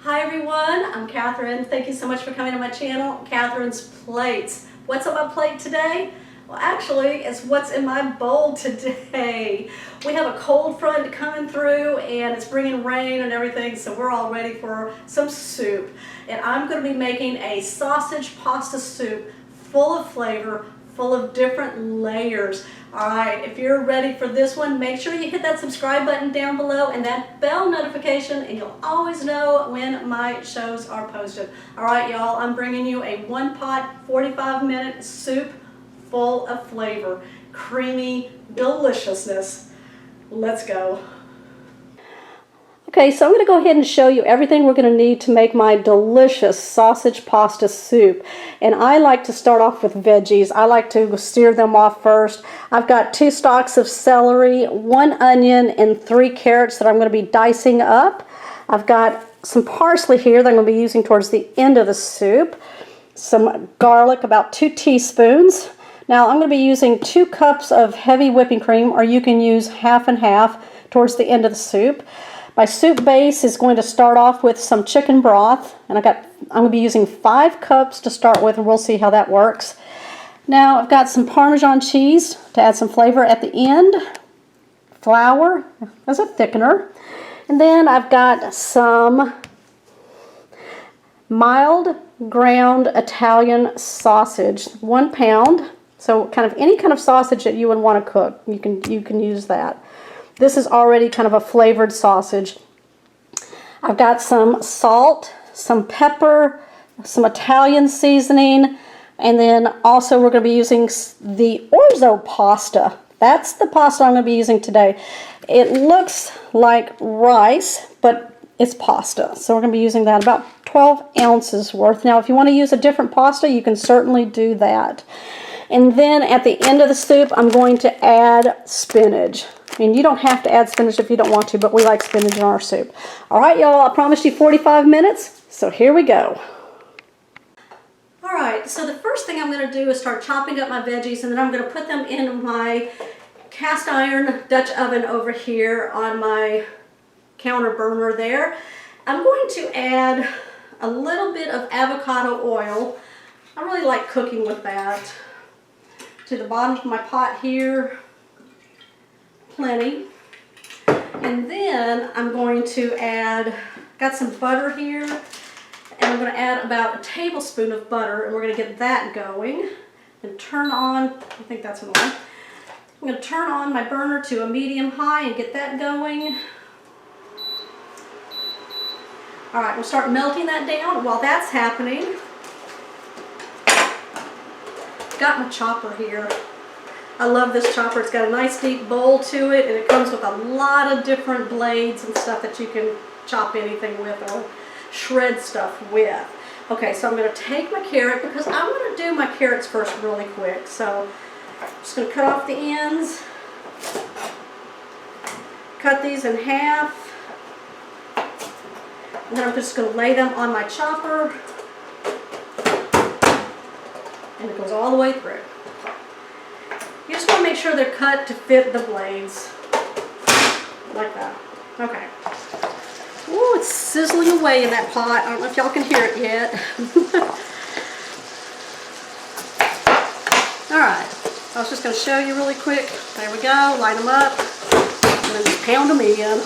Hi everyone, I'm Catherine. Thank you so much for coming to my channel, Catherine's Plates. What's on my plate today? Well, actually, it's what's in my bowl today. We have a cold front coming through and it's bringing rain and everything, so we're all ready for some soup. And I'm going to be making a sausage pasta soup full of flavor, full of different layers. Alright, if you're ready for this one, make sure you hit that subscribe button down below and that bell notification, and you'll always know when my shows are posted. Alright y'all, I'm bringing you a one pot, 45-minute soup full of flavor, creamy deliciousness. Let's go. Okay, so I'm going to go ahead and show you everything we're going to need to make my delicious sausage pasta soup. And I like to start off with veggies. I like to sear them off first. I've got 2 stalks of celery, 1 onion, and 3 carrots that I'm going to be dicing up. I've got some parsley here that I'm going to be using towards the end of the soup. Some garlic, about 2 teaspoons. Now I'm going to be using 2 cups of heavy whipping cream, or you can use half and half towards the end of the soup. My soup base is going to start off with some chicken broth, and I'm going to be using 5 cups to start with, and we'll see how that works. Now I've got some Parmesan cheese to add some flavor at the end, flour as a thickener, and then I've got some mild ground Italian sausage, 1 pound. So kind of any kind of sausage that you would want to cook, you can use that. This is already kind of a flavored sausage. I've got some salt, some pepper, some Italian seasoning, and then also we're going to be using the orzo pasta. That's the pasta I'm going to be using today. It looks like rice, but it's pasta. So we're going to be using that, about 12 ounces worth. Now if you want to use a different pasta, you can certainly do that. And then at the end of the soup, I'm going to add spinach. I mean, you don't have to add spinach if you don't want to, but we like spinach in our soup. All right, y'all, I promised you 45 minutes, so here we go. All right, so the first thing I'm going to do is start chopping up my veggies, and then I'm going to put them in my cast iron Dutch oven over here on my counter burner there. I'm going to add a little bit of avocado oil. I really like cooking with that. To the bottom of my pot here, plenty. And then I'm going to add, got some butter here, and I'm going to add about a tablespoon of butter, and we're going to get that going. And turn on, I think that's enough. I'm going to turn on my burner to a medium high and get that going. All right, we'll start melting that down. While that's happening, got my chopper here. I love this chopper. It's got a nice deep bowl to it, and it comes with a lot of different blades and stuff that you can chop anything with or shred stuff with. Okay, so I'm going to take my carrot, because I'm going to do my carrots first really quick. So I'm just going to cut off the ends, cut these in half, and then I'm just going to lay them on my chopper. And it goes all the way through. You just want to make sure they're cut to fit the blades. Like that. Okay. Ooh, it's sizzling away in that pot. I don't know if y'all can hear it yet. Alright. I was just going to show you really quick. There we go. Line them up. And then just pound them in.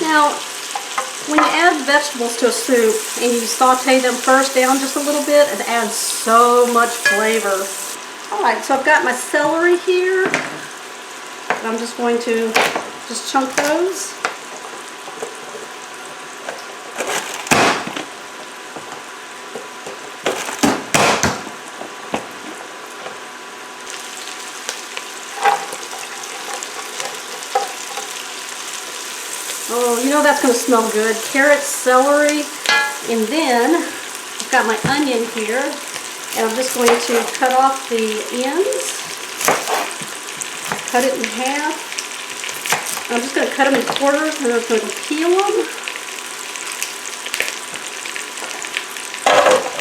Now, when you add vegetables to a soup and you saute them first down just a little bit, it adds so much flavor. Alright, so I've got my celery here. And I'm just going to just chunk those. Oh, you know that's going to smell good. Carrots, celery, and then I've got my onion here, and I'm just going to cut off the ends, cut it in half. I'm just going to cut them in quarters, and I'm just going to peel them.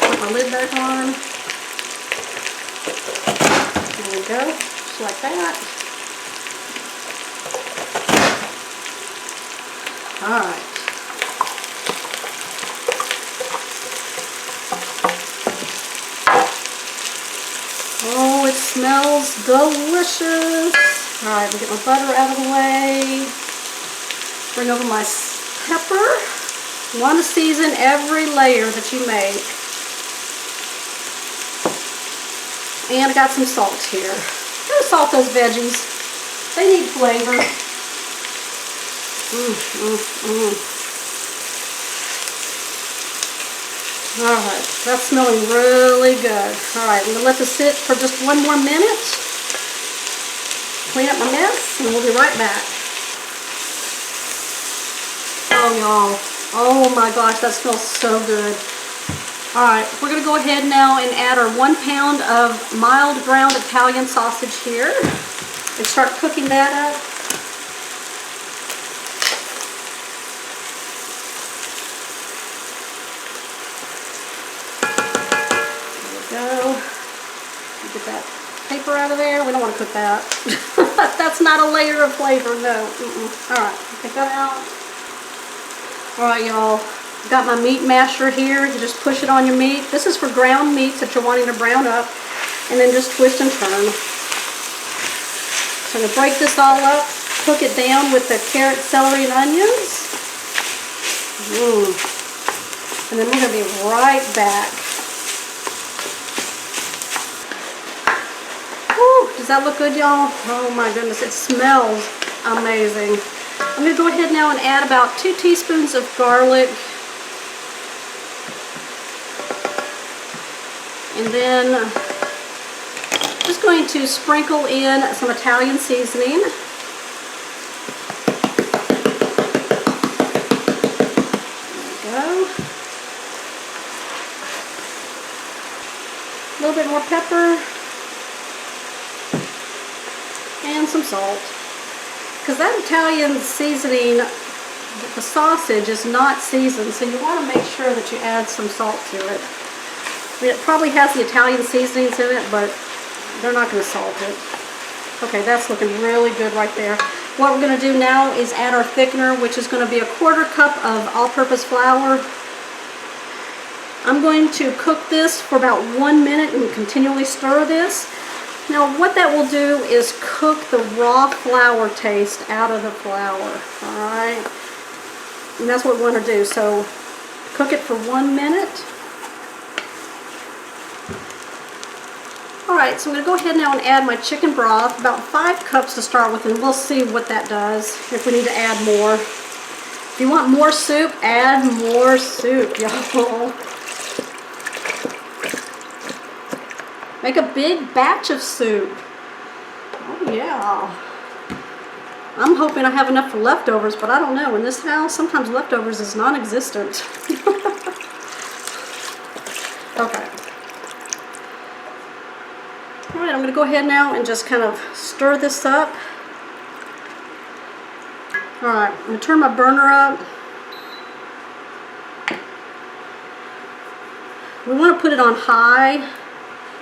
Put my lid back on. There we go, just like that. All right. Oh, it smells delicious. All right, I'm getting my butter out of the way. Bring over my pepper. You want to season every layer that you make. And I got some salt here. I'm going to salt those veggies. They need flavor. Alright, that's smelling really good. Alright, I'm going to let this sit for just 1 more minute. Clean up my mess, and we'll be right back. Oh, y'all. Oh my gosh, that smells so good. Alright, we're going to go ahead now and add our 1 pound of mild ground Italian sausage here. And start cooking that up. Get that paper out of there. We don't want to cook that. That's not a layer of flavor, no. Alright, take that out. Alright, y'all. Got my meat masher here. You just push it on your meat. This is for ground meats that you're wanting to brown up. And then just twist and turn. So I'm going to break this all up. Cook it down with the carrot, celery, and onions. And then we're going to be right back. Does that look good, y'all? Oh my goodness, it smells amazing. I'm going to go ahead now and add about 2 teaspoons of garlic. And then just going to sprinkle in some Italian seasoning. There we go. A little bit more pepper. And some salt, because that Italian seasoning, the sausage is not seasoned, so you want to make sure that you add some salt to it. I mean, it probably has the Italian seasonings in it, but they're not going to salt it. Okay, that's looking really good right there. What we're going to do now is add our thickener, which is going to be a 1/4 cup of all-purpose flour. I'm going to cook this for about 1 minute and continually stir this. Now what that will do is cook the raw flour taste out of the flour, alright? And that's what we want to do. So cook it for 1 minute. Alright, so I'm going to go ahead now and add my chicken broth, about 5 cups to start with, and we'll see what that does, if we need to add more. If you want more soup, add more soup, y'all. Make a big batch of soup. Oh yeah. I'm hoping I have enough for leftovers, but I don't know. In this house, sometimes leftovers is non-existent. Okay. Alright, I'm going to go ahead now and just kind of stir this up. Alright, I'm going to turn my burner up. We want to put it on high,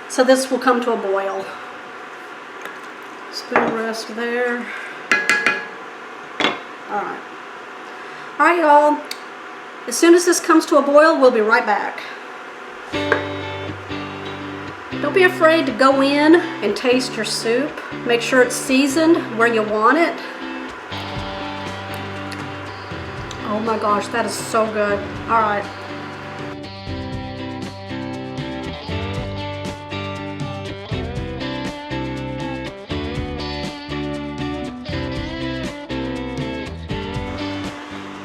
so this will come to a boil. Spoon rest there. Alright. Alright, y'all. As soon as this comes to a boil, we'll be right back. Don't be afraid to go in and taste your soup. Make sure it's seasoned where you want it. Oh my gosh, that is so good. Alright.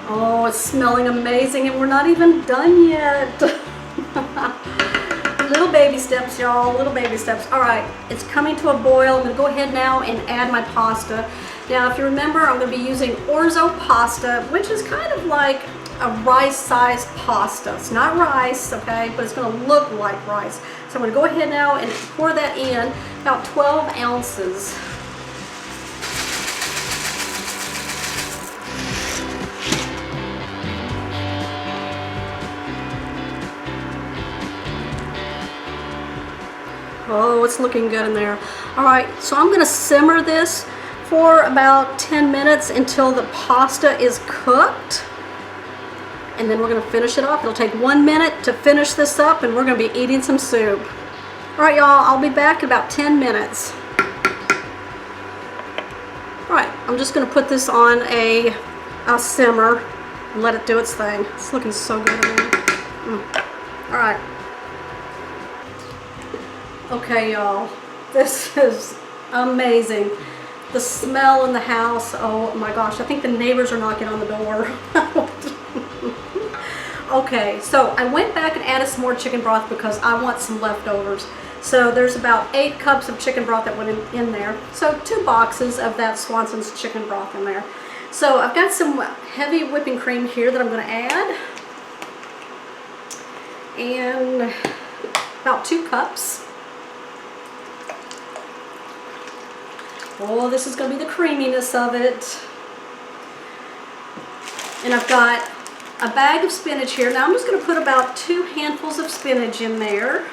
Oh, it's smelling amazing, and we're not even done yet. Little baby steps, y'all, little baby steps. All right, it's coming to a boil. I'm gonna go ahead now and add my pasta. Now, if you remember, I'm gonna be using orzo pasta, which is kind of like a rice-sized pasta. It's not rice, okay, but it's gonna look like rice. So I'm gonna go ahead now and pour that in, about 12 ounces. Oh, it's looking good in there. All right, so I'm gonna simmer this for about 10 minutes until the pasta is cooked. And then we're gonna finish it off. It'll take 1 minute to finish this up, and we're gonna be eating some soup. All right, y'all, I'll be back in about 10 minutes. All right, I'm just gonna put this on a simmer and let it do its thing. It's looking so good in there. All right. Okay, y'all, this is amazing. The smell in the house, oh my gosh, I think the neighbors are knocking on the door. Okay, so I went back and added some more chicken broth because I want some leftovers. So there's about 8 cups of chicken broth that went in there. So 2 boxes of that Swanson's chicken broth in there. So I've got some heavy whipping cream here that I'm going to add. And about 2 cups. Oh, this is going to be the creaminess of it. And I've got a bag of spinach here. Now I'm just going to put about 2 handfuls of spinach in there.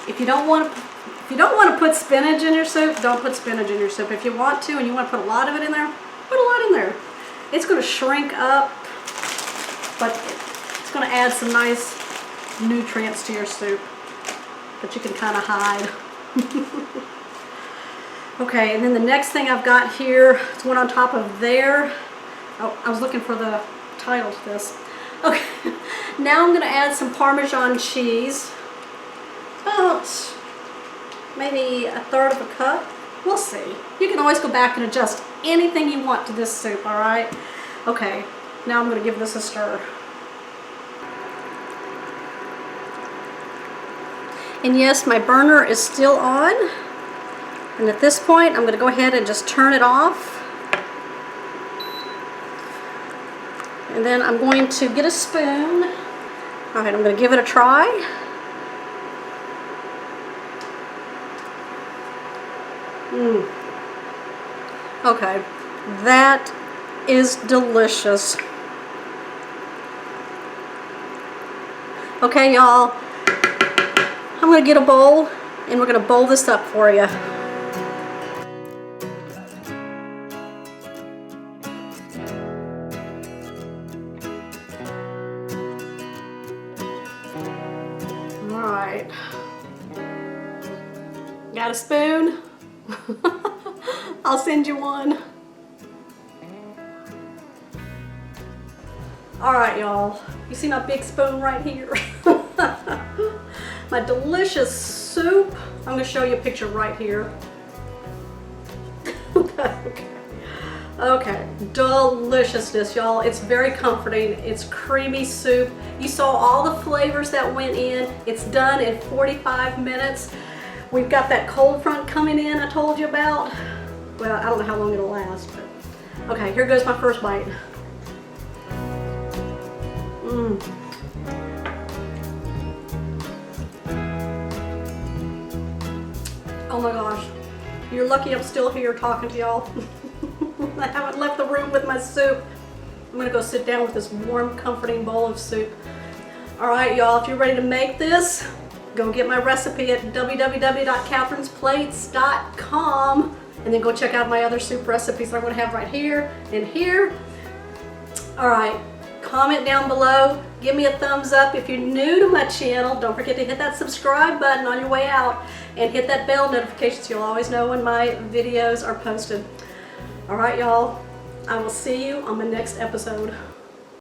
If you don't want to put spinach in your soup, don't put spinach in your soup. If you want to and you want to put a lot of it in there, put a lot in there. It's going to shrink up, but it's going to add some nice nutrients to your soup that you can kind of hide. Okay, and then the next thing I've got here, it's one on top of there. Oh, I was looking for the title to this. Okay, now I'm going to add some Parmesan cheese. About maybe 1/3 of a cup. We'll see. You can always go back and adjust anything you want to this soup, all right? Okay, now I'm going to give this a stir. And yes, my burner is still on. And at this point, I'm going to go ahead and just turn it off. And then I'm going to get a spoon. All right, I'm going to give it a try. Okay, that is delicious. Okay, y'all, I'm going to get a bowl and we're going to bowl this up for you. Alright, got a spoon? I'll send you one. Alright, y'all, you see my big spoon right here? My delicious soup. I'm going to show you a picture right here. Okay, deliciousness, y'all. It's very comforting. It's creamy soup. You saw all the flavors that went in. It's done in 45 minutes. We've got that cold front coming in I told you about. Well, I don't know how long it'll last, but okay, here goes my first bite. Oh my gosh, you're lucky I'm still here talking to y'all. I haven't left the room with my soup. I'm gonna go sit down with this warm, comforting bowl of soup. All right, y'all, if you're ready to make this, go get my recipe at www.catherinesplates.com and then go check out my other soup recipes that I'm gonna have right here and here. All right, comment down below, give me a thumbs up. If you're new to my channel, don't forget to hit that subscribe button on your way out and hit that bell notification so you'll always know when my videos are posted. All right, y'all, I will see you on the next episode.